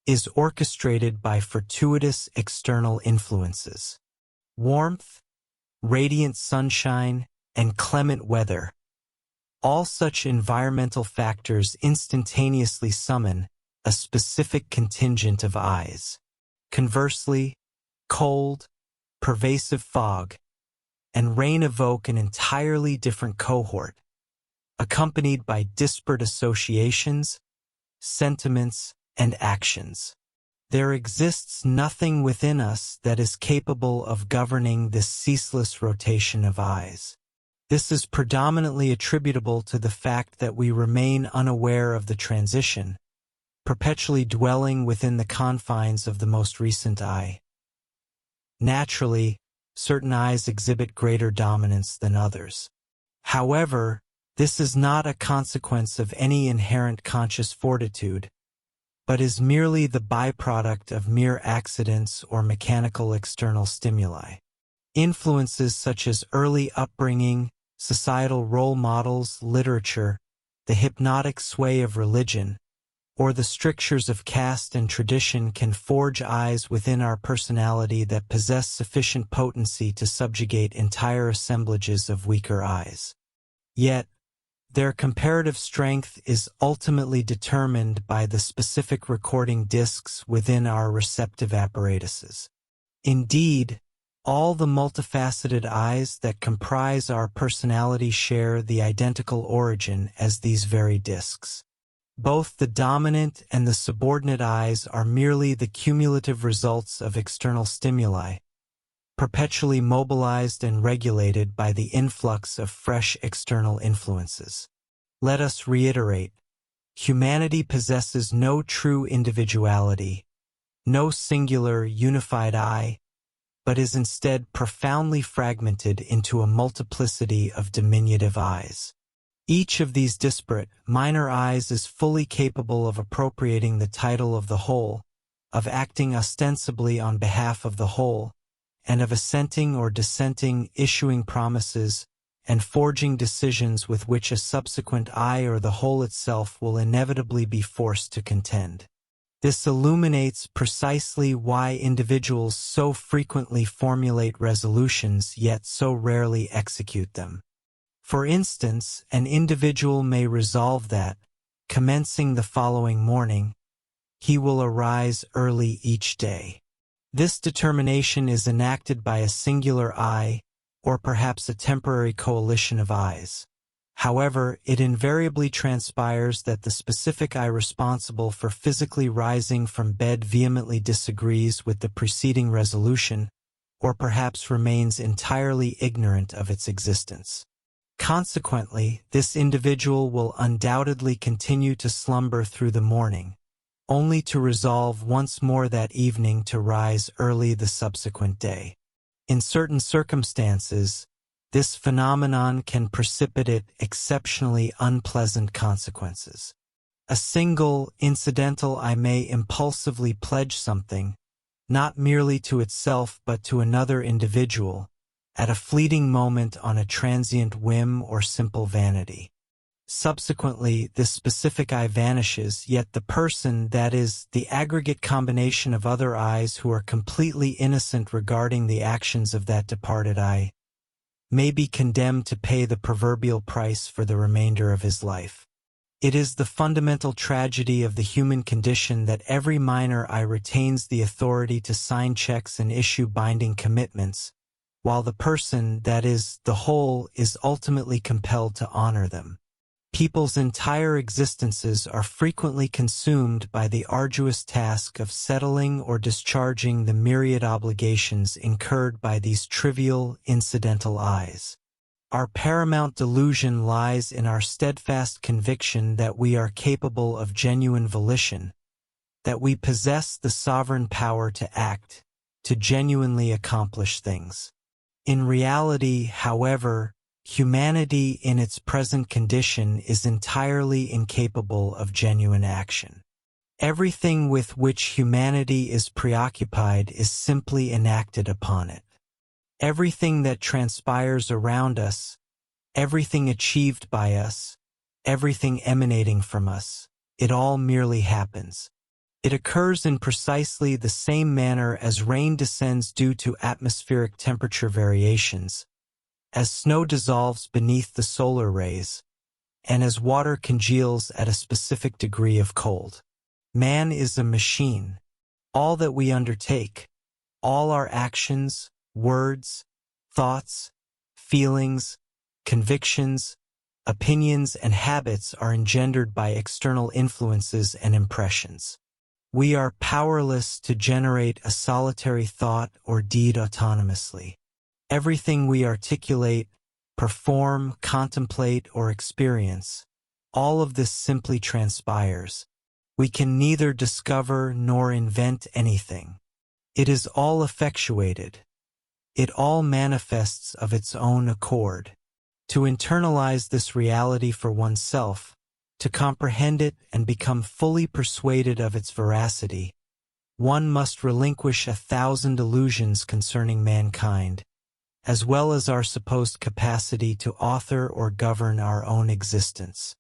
is orchestrated by fortuitous external influences. Warmth, radiant sunshine, and clement weather. All such environmental factors instantaneously summon a specific contingent of I's. Conversely, cold, pervasive fog, and rain evoke an entirely different cohort, accompanied by disparate associations, sentiments, and actions. There exists nothing within us that is capable of governing this ceaseless rotation of eyes. This is predominantly attributable to the fact that we remain unaware of the transition, perpetually dwelling within the confines of the most recent eye. Naturally, certain eyes exhibit greater dominance than others. However, this is not a consequence of any inherent conscious fortitude, but is merely the byproduct of mere accidents or mechanical external stimuli. Influences such as early upbringing, societal role models, literature, the hypnotic sway of religion, or the strictures of caste and tradition can forge eyes within our personality that possess sufficient potency to subjugate entire assemblages of weaker eyes. Yet, their comparative strength is ultimately determined by the specific recording discs within our receptive apparatuses. Indeed, all the multifaceted eyes that comprise our personality share the identical origin as these very discs. Both the dominant and the subordinate eyes are merely the cumulative results of external stimuli, perpetually mobilized and regulated by the influx of fresh external influences. Let us reiterate, humanity possesses no true individuality, no singular, unified I, but is instead profoundly fragmented into a multiplicity of diminutive eyes. Each of these disparate, minor eyes is fully capable of appropriating the title of the whole, of acting ostensibly on behalf of the whole, and of assenting or dissenting, issuing promises, and forging decisions with which a subsequent I or the whole itself will inevitably be forced to contend. This illuminates precisely why individuals so frequently formulate resolutions yet so rarely execute them. For instance, an individual may resolve that, commencing the following morning, he will arise early each day. This determination is enacted by a singular I, or perhaps a temporary coalition of eyes. However, it invariably transpires that the specific I responsible for physically rising from bed vehemently disagrees with the preceding resolution, or perhaps remains entirely ignorant of its existence. Consequently, this individual will undoubtedly continue to slumber through the morning, only to resolve once more that evening to rise early the subsequent day. In certain circumstances, this phenomenon can precipitate exceptionally unpleasant consequences. A single, incidental I may impulsively pledge something, not merely to itself but to another individual, at a fleeting moment on a transient whim or simple vanity. Subsequently, this specific I vanishes, yet the person, that is, the aggregate combination of other I's who are completely innocent regarding the actions of that departed I, may be condemned to pay the proverbial price for the remainder of his life. It is the fundamental tragedy of the human condition that every minor I retains the authority to sign checks and issue binding commitments, while the person, that is, the whole, is ultimately compelled to honor them. People's entire existences are frequently consumed by the arduous task of settling or discharging the myriad obligations incurred by these trivial, incidental I's. Our paramount delusion lies in our steadfast conviction that we are capable of genuine volition, that we possess the sovereign power to act, to genuinely accomplish things. In reality, however, humanity in its present condition is entirely incapable of genuine action. Everything with which humanity is preoccupied is simply enacted upon it. Everything that transpires around us, everything achieved by us, everything emanating from us, it all merely happens. It occurs in precisely the same manner as rain descends due to atmospheric temperature variations, as snow dissolves beneath the solar rays, and as water congeals at a specific degree of cold. Man is a machine. All that we undertake, all our actions, words, thoughts, feelings, convictions, opinions, and habits are engendered by external influences and impressions. We are powerless to generate a solitary thought or deed autonomously. Everything we articulate, perform, contemplate, or experience, all of this simply transpires. We can neither discover nor invent anything. It is all effectuated. It all manifests of its own accord. To internalize this reality for oneself, to comprehend it and become fully persuaded of its veracity, one must relinquish 1,000 illusions concerning mankind, as well as our supposed capacity to author or govern our own existence.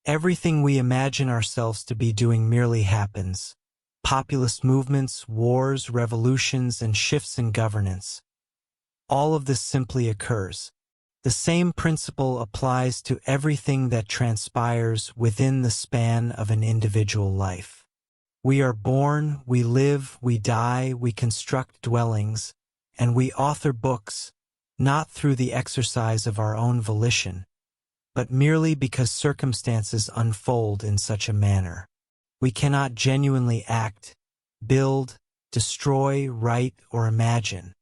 Everything we imagine ourselves to be doing merely happens. Populist movements, wars, revolutions, and shifts in governance. All of this simply occurs. The same principle applies to everything that transpires within the span of an individual life. We are born, we live, we die, we construct dwellings, and we author books, not through the exercise of our own volition, but merely because circumstances unfold in such a manner. We cannot genuinely act, build, destroy, write, or imagine.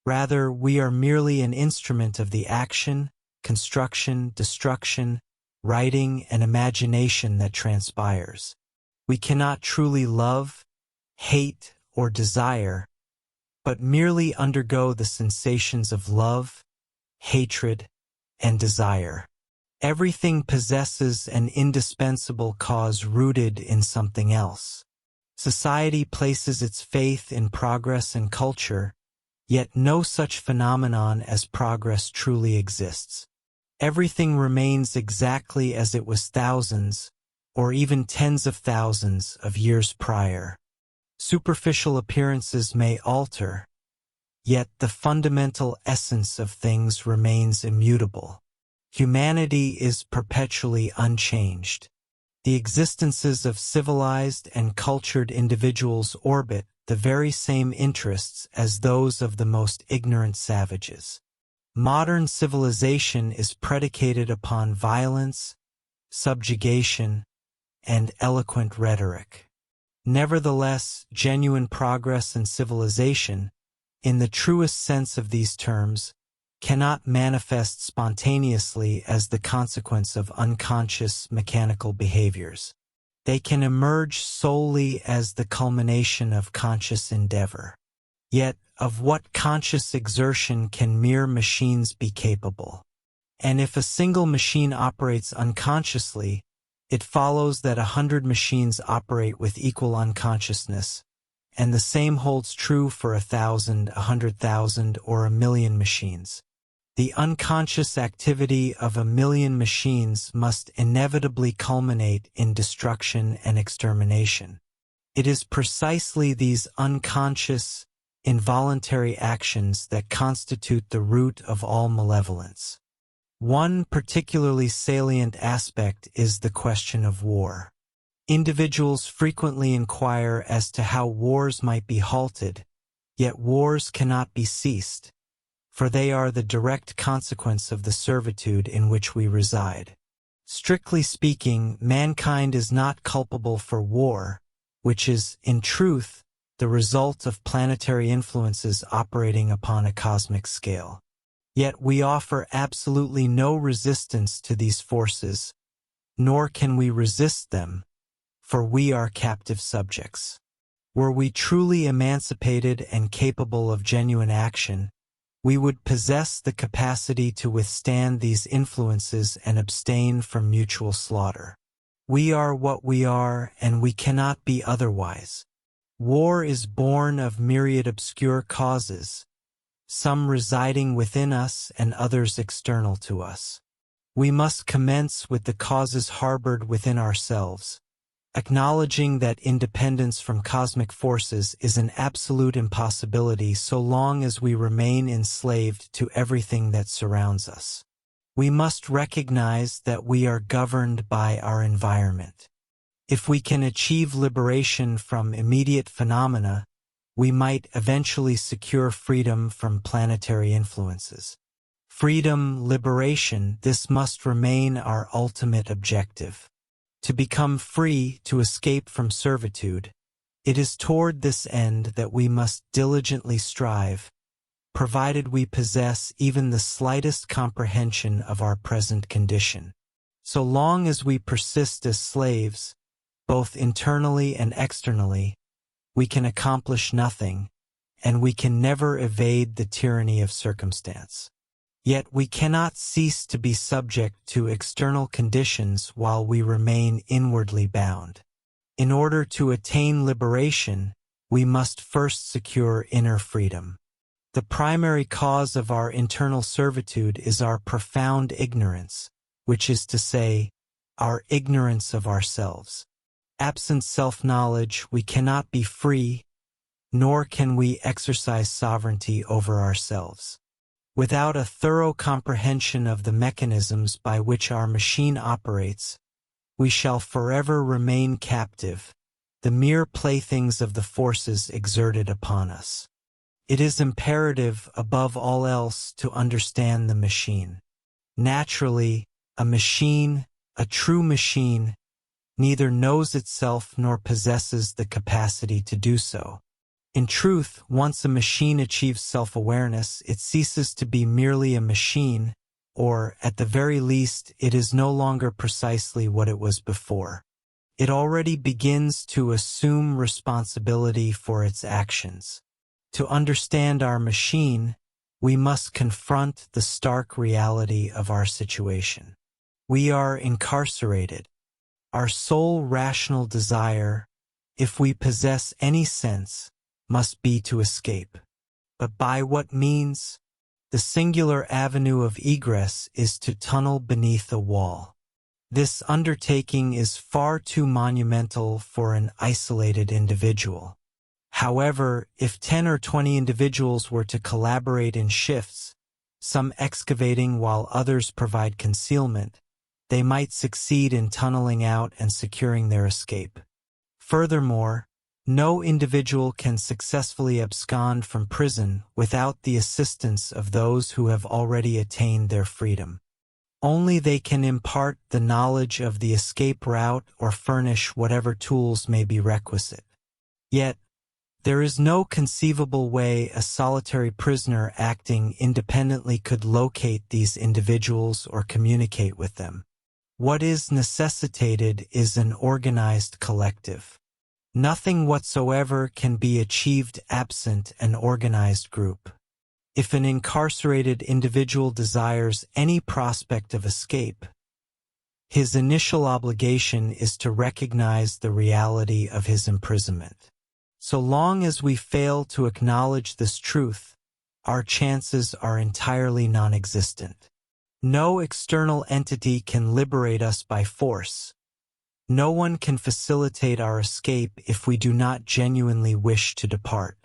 Rather, we are merely an instrument of the action, construction, destruction, writing, and imagination that transpires. We cannot truly love, hate, or desire, but merely undergo the sensations of love, hatred, and desire. Everything possesses an indispensable cause rooted in something else. Society places its faith in progress and culture, yet no such phenomenon as progress truly exists. Everything remains exactly as it was thousands, or even tens of thousands of years prior. Superficial appearances may alter, yet the fundamental essence of things remains immutable. Humanity is perpetually unchanged. The existences of civilized and cultured individuals orbit the very same interests as those of the most ignorant savages. Modern civilization is predicated upon violence, subjugation, and eloquent rhetoric. Nevertheless, genuine progress and civilization, in the truest sense of these terms, cannot manifest spontaneously as the consequence of unconscious mechanical behaviors. They can emerge solely as the culmination of conscious endeavor. Yet, of what conscious exertion can mere machines be capable? And if a single machine operates unconsciously, it follows that 100 machines operate with equal unconsciousness, and the same holds true for 1,000, 100,000, or 1,000,000 machines. The unconscious activity of 1,000,000 machines must inevitably culminate in destruction and extermination. It is precisely these unconscious, involuntary actions that constitute the root of all malevolence. One particularly salient aspect is the question of war. Individuals frequently inquire as to how wars might be halted, yet wars cannot be ceased, for they are the direct consequence of the servitude in which we reside. Strictly speaking, mankind is not culpable for war, which is, in truth, the result of planetary influences operating upon a cosmic scale. Yet we offer absolutely no resistance to these forces, nor can we resist them, for we are captive subjects. Were we truly emancipated and capable of genuine action, we would possess the capacity to withstand these influences and abstain from mutual slaughter. We are what we are, and we cannot be otherwise. War is born of myriad obscure causes, some residing within us and others external to us. We must commence with the causes harbored within ourselves, acknowledging that independence from cosmic forces is an absolute impossibility so long as we remain enslaved to everything that surrounds us. We must recognize that we are governed by our environment. If we can achieve liberation from immediate phenomena, we might eventually secure freedom from planetary influences. freedom, liberation, this must remain our ultimate objective. To become free, to escape from servitude, it is toward this end that we must diligently strive, provided we possess even the slightest comprehension of our present condition. So long as we persist as slaves, both internally and externally, we can accomplish nothing, and we can never evade the tyranny of circumstance. Yet we cannot cease to be subject to external conditions while we remain inwardly bound. In order to attain liberation, we must first secure inner freedom. The primary cause of our internal servitude is our profound ignorance, which is to say, our ignorance of ourselves. Absent self-knowledge, we cannot be free, nor can we exercise sovereignty over ourselves. Without a thorough comprehension of the mechanisms by which our machine operates, we shall forever remain captive, the mere playthings of the forces exerted upon us. It is imperative, above all else, to understand the machine. Naturally, a machine, a true machine, neither knows itself nor possesses the capacity to do so. In truth, once a machine achieves self-awareness, it ceases to be merely a machine, or, at the very least, it is no longer precisely what it was before. It already begins to assume responsibility for its actions. To understand our machine, we must confront the stark reality of our situation. We are incarcerated. Our sole rational desire, if we possess any sense, must be to escape. But by what means? The singular avenue of egress is to tunnel beneath a wall. This undertaking is far too monumental for an isolated individual. However, if 10 or 20 individuals were to collaborate in shifts, some excavating while others provide concealment, they might succeed in tunneling out and securing their escape. Furthermore, no individual can successfully abscond from prison without the assistance of those who have already attained their freedom. Only they can impart the knowledge of the escape route or furnish whatever tools may be requisite. Yet, there is no conceivable way a solitary prisoner acting independently could locate these individuals or communicate with them. What is necessitated is an organized collective. Nothing whatsoever can be achieved absent an organized group. If an incarcerated individual desires any prospect of escape, his initial obligation is to recognize the reality of his imprisonment. So long as we fail to acknowledge this truth, our chances are entirely non-existent. No external entity can liberate us by force. No one can facilitate our escape if we do not genuinely wish to depart.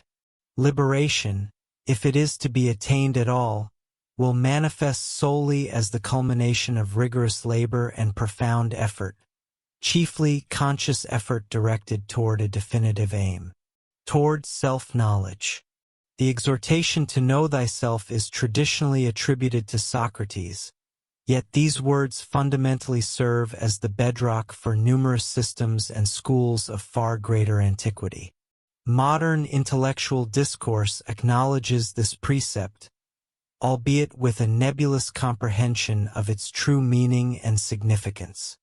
Liberation, if it is to be attained at all, will manifest solely as the culmination of rigorous labor and profound effort, chiefly conscious effort directed toward a definitive aim, toward self-knowledge. The exhortation to know thyself is traditionally attributed to Socrates, yet these words fundamentally serve as the bedrock for numerous systems and schools of far greater antiquity. Modern intellectual discourse acknowledges this precept, albeit with a nebulous comprehension of its true meaning and significance.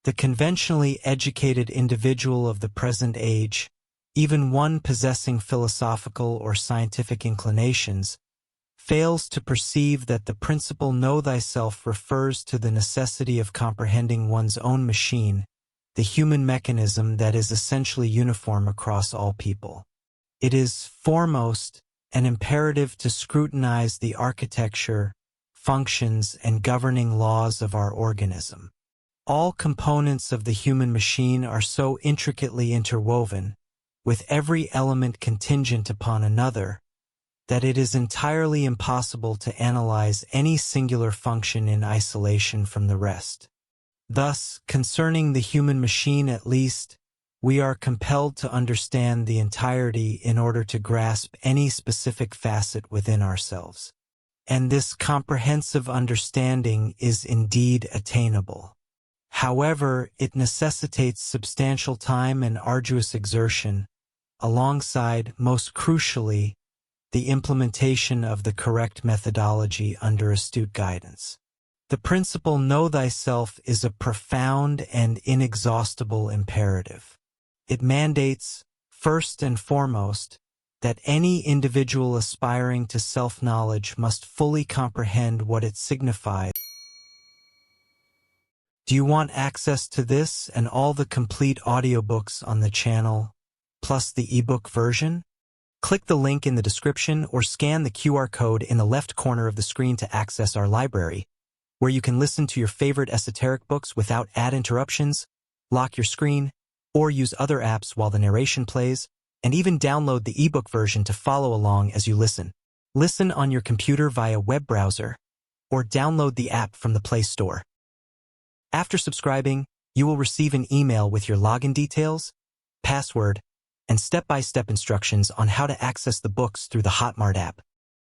The conventionally educated individual of the present age, even one possessing philosophical or scientific inclinations, fails to perceive that the principle know thyself refers to the necessity of comprehending one's own machine, the human mechanism that is essentially uniform across all people. It is, foremost, an imperative to scrutinize the architecture, functions, and governing laws of our organism. All components of the human machine are so intricately interwoven, with every element contingent upon another, that it is entirely impossible to analyze any singular function in isolation from the rest. Thus, concerning the human machine at least, we are compelled to understand the entirety in order to grasp any specific facet within ourselves. and this comprehensive understanding is indeed attainable. However, it necessitates substantial time and arduous exertion, alongside, most crucially, the implementation of the correct methodology under astute guidance. The principle "know thyself" is a profound and inexhaustible imperative. It mandates, first and foremost, that any individual aspiring to self-knowledge must fully comprehend what it signifies. Do you want access to this and all the complete audiobooks on the channel, plus the ebook version? Click the link in the description or scan the QR code in the left corner of the screen to access our library, where you can listen to your favorite esoteric books without ad interruptions, lock your screen, or use other apps while the narration plays, and even download the ebook version to follow along as you listen. Listen on your computer via web browser, or download the app from the Play Store. After subscribing, you will receive an email with your login details, password, and step-by-step instructions on how to access the books through the Hotmart app.